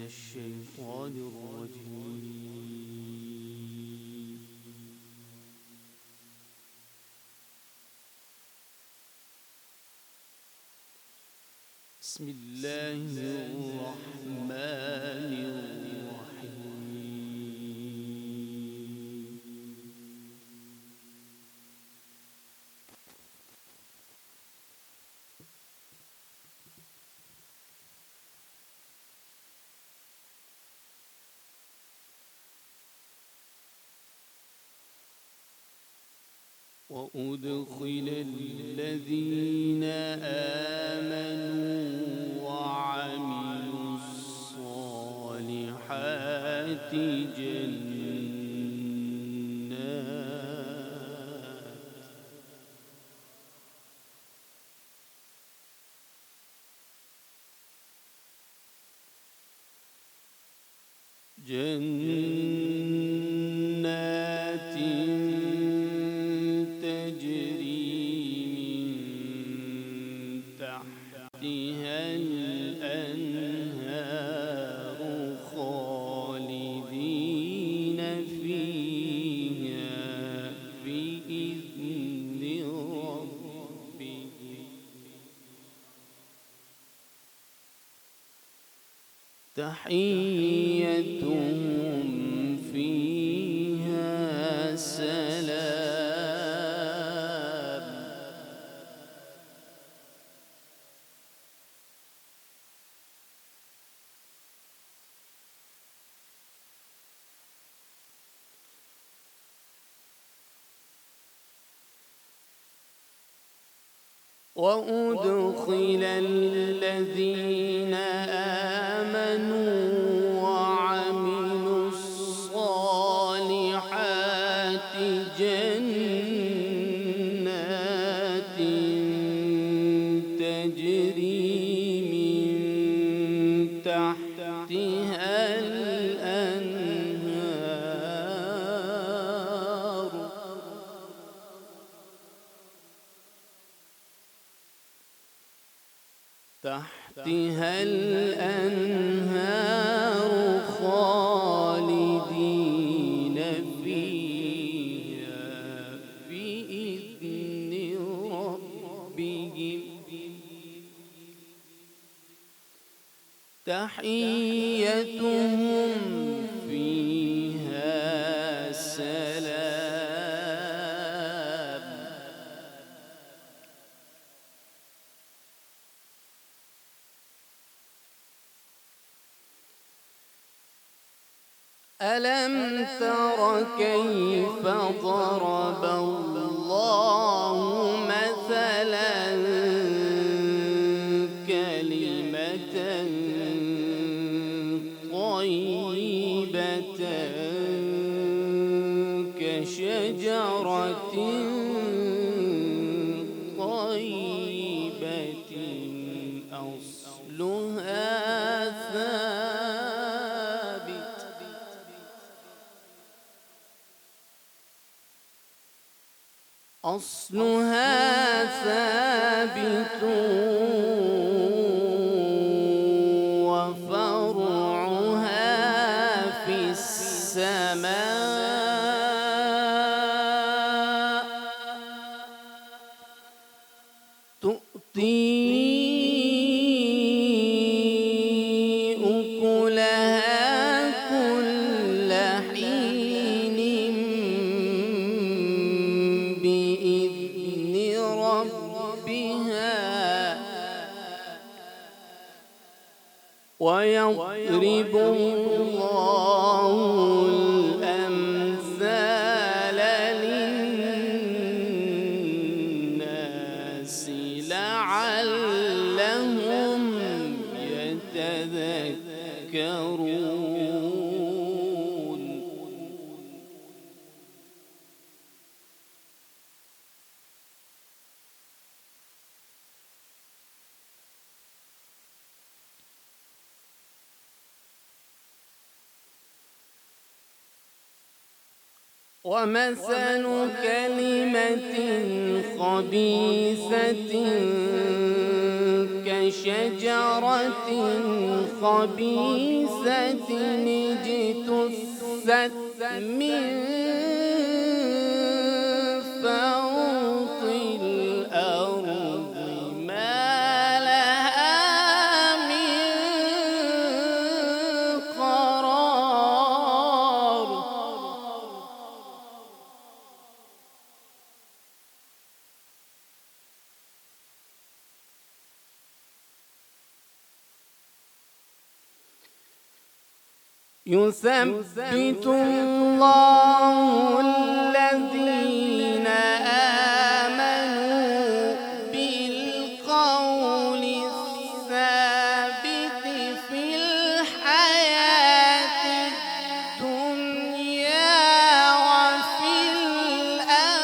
الشيطان الرجيم. بسم الله الرحمن الرحيم. وأدخل الذين آمنوا وعملوا الصالحات جنات تجري من تحتها الأنهار خالدين فيها بإذن ربهم تحيتهم فيها سلام. وأدخل الذين آمنوا وعملوا الصالحات جنات تجري من تحتها الأنهار خالدين فيها بإذن ربهم تحيتهم فيها سلام. ألم تر كيف ضرب الله مثلا كلمة طيبة كشجرة طيبة أصلها ثابت وفرعها في السماء تؤتي أكلها كل حين بإذن ربها ويضرب الله الأمثال للناس لعلهم يتذكرون. ومثل كلمة خبيثة شجرة خبيثة اجتثت من فوق الأرض ما لها من قرار. يثبت الله الذين آمنوا بالقول الثابت في الحياة الدنيا وفي الآخرة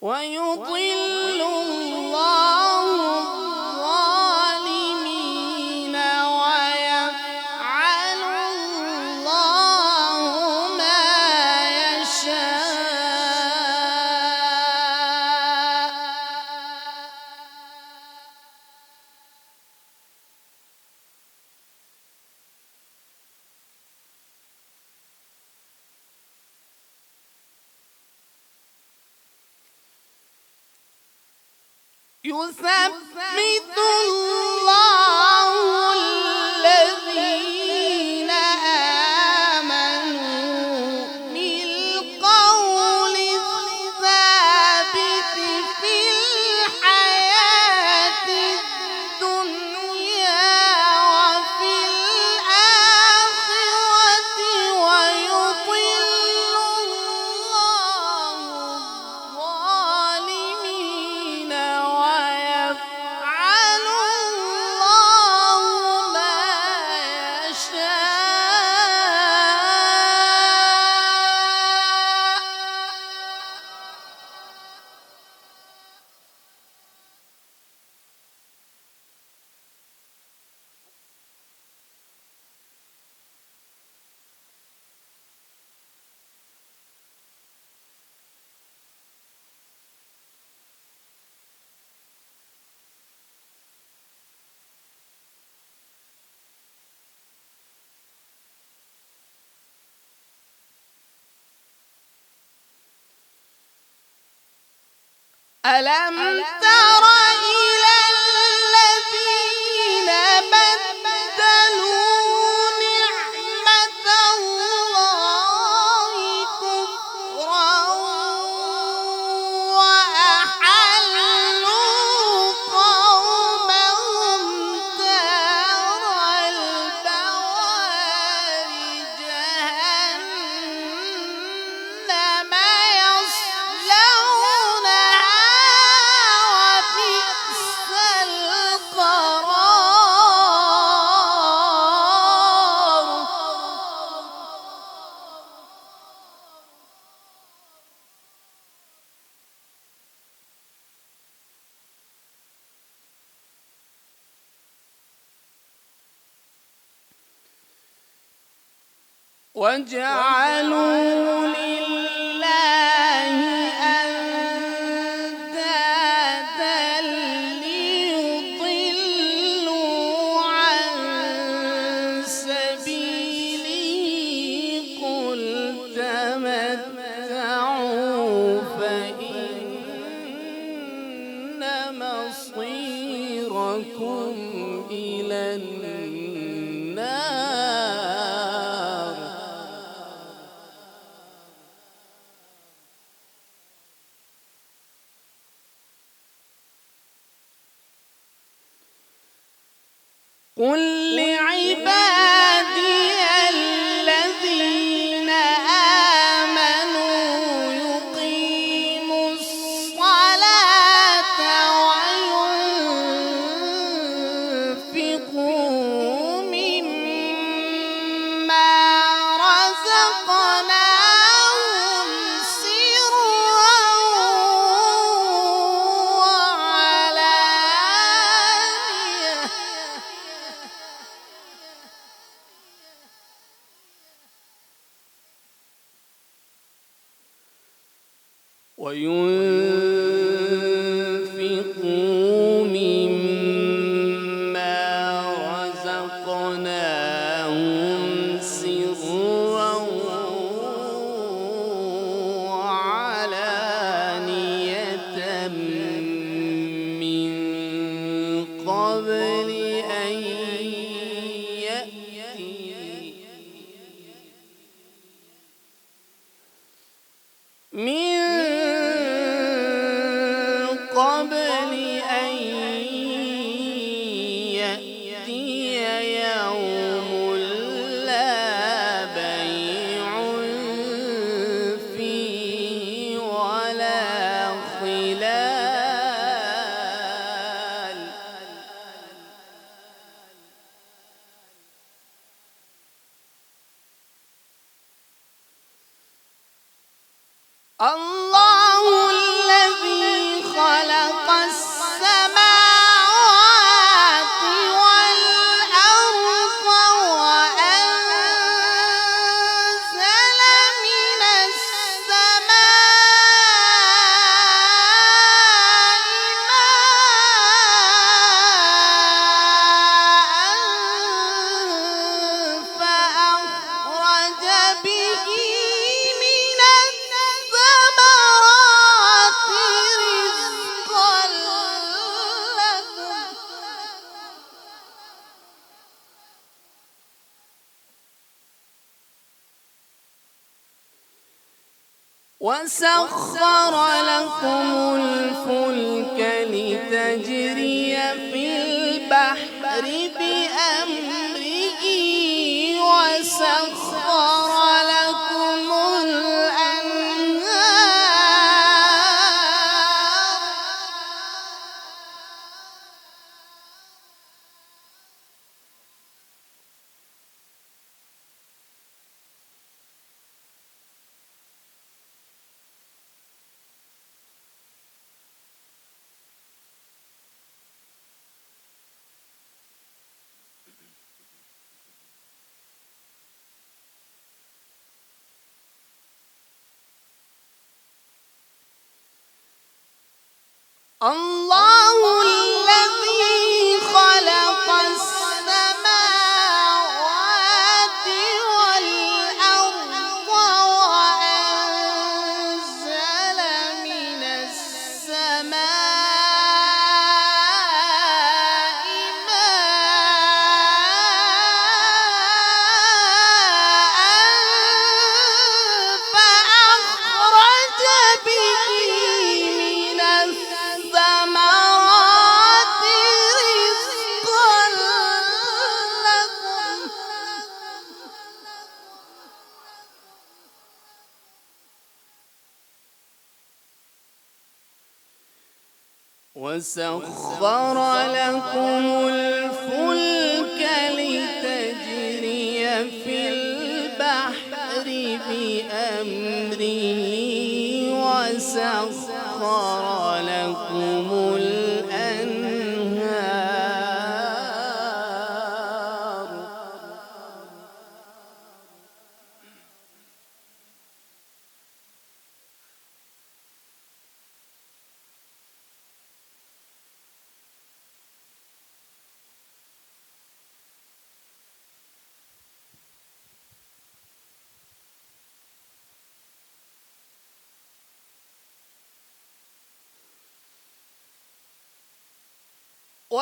ويضل الله الظالمين ويفعل الله ما يشاء. يثبت الله الذين آمنوا بالقول الثابت في الحياة الدنيا وفي الآخرة ويضل الله الظالمين ويفعل الله ما ألم تر إلى الذين بدلوا نعمة الله كفرا وأحلوا قومهم دار البوار جهنم يصلونها وبئس القرار. وجعلوا لله أندادا ليضلوا عن سبيله قل تمتعوا فإن مصيركم إلى النار. قل لعبادي الذين آمنوا يقيموا الصلاة وينفقوا مما رزقناهم سرا وعلانية وينفقوا مما رزقناهم سرا وعلانية من قبل أن يأتي يوم لا بيع فيه ولا خلال. الله الذي خلق السماوات والأرض وأنزل من السماء ماء فأخرج به من الثمرات رزقا لكم وسخر لكم الفلك لتجري في البحر بأمره وسخر لكم الأنهار الله الذي خلق السماوات والأرض وأنزل من السماء ماء فأخرج به من الثمرات رزقا لكم وسخر لكم الفلك لتجري في البحر بأمره وسخر لكم الأنهار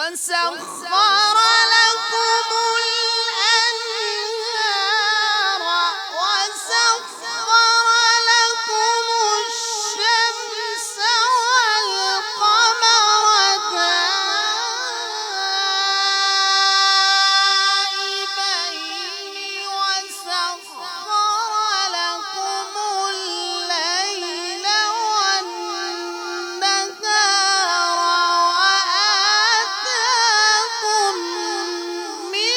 وسخر لكم الأنهار وسخر لكم الشمس والقمر دائبين وسخر لكم الليل والنهار وآتاكم من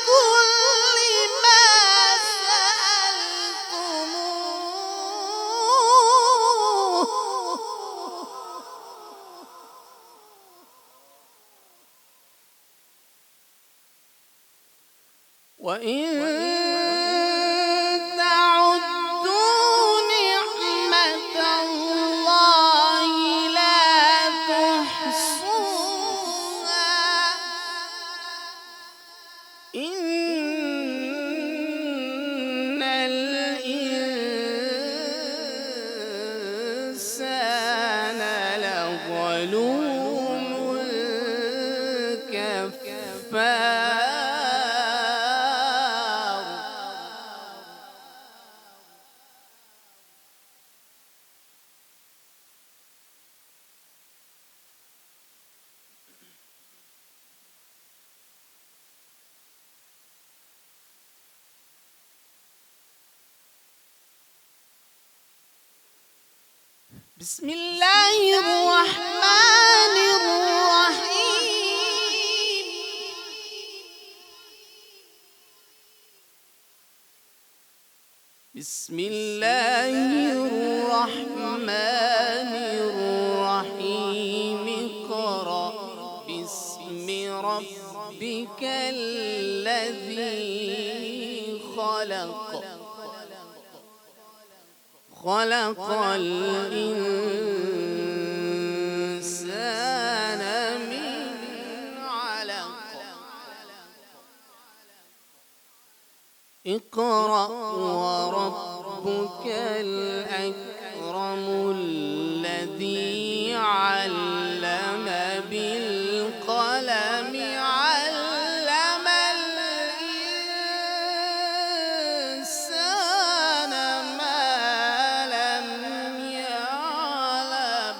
كل ما سألتموه وإن تعدوا نعمة بسم الله الرحمن الرحيم. بسم الله الرحمن الرحيم. اقرأ باسم ربك الذي خلق. خلق الإنسان من علق. اقرأ وربك الأكرم الذي علم بالقلم. علم الإنسان ما لم يعلم.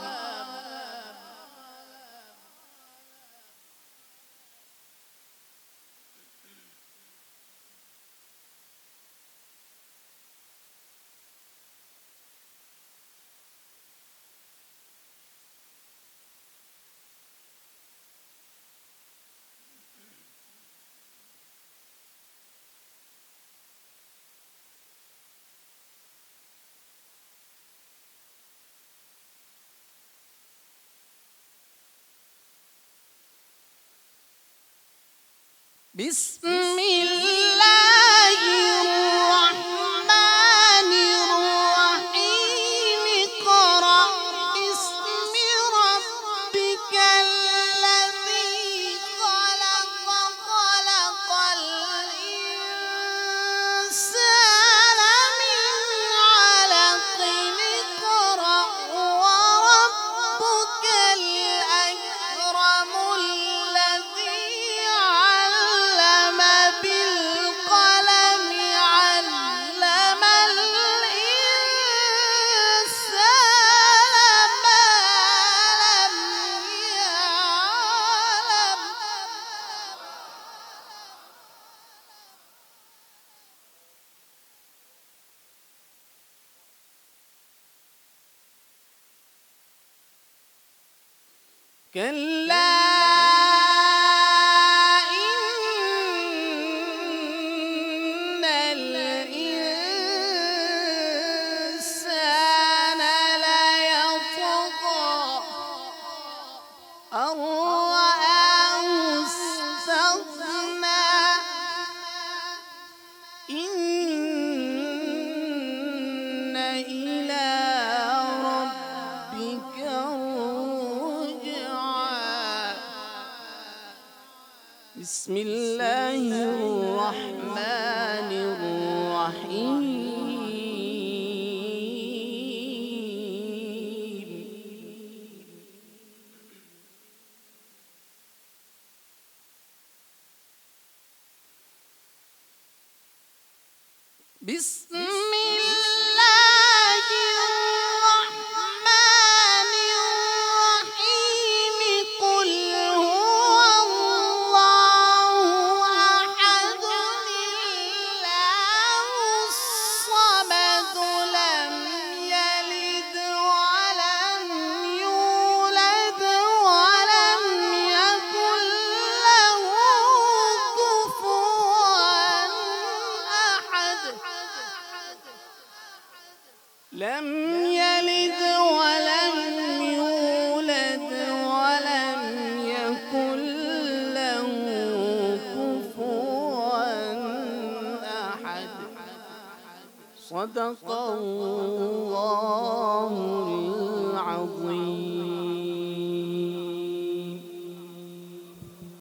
بسم الله الرحمن الرحيم. اقرأ باسم ربك الذي خلق. خلق الإنسان من علق. اقرأ وربك الأكرم الذي علم بالقلم. علم الإنسان ما لم يعلم. كلا إن الإنسان ليطغى أن رآه استغنى. إن إلى ربك الرجعى. بسم الله الرحمن الرحيم. بسم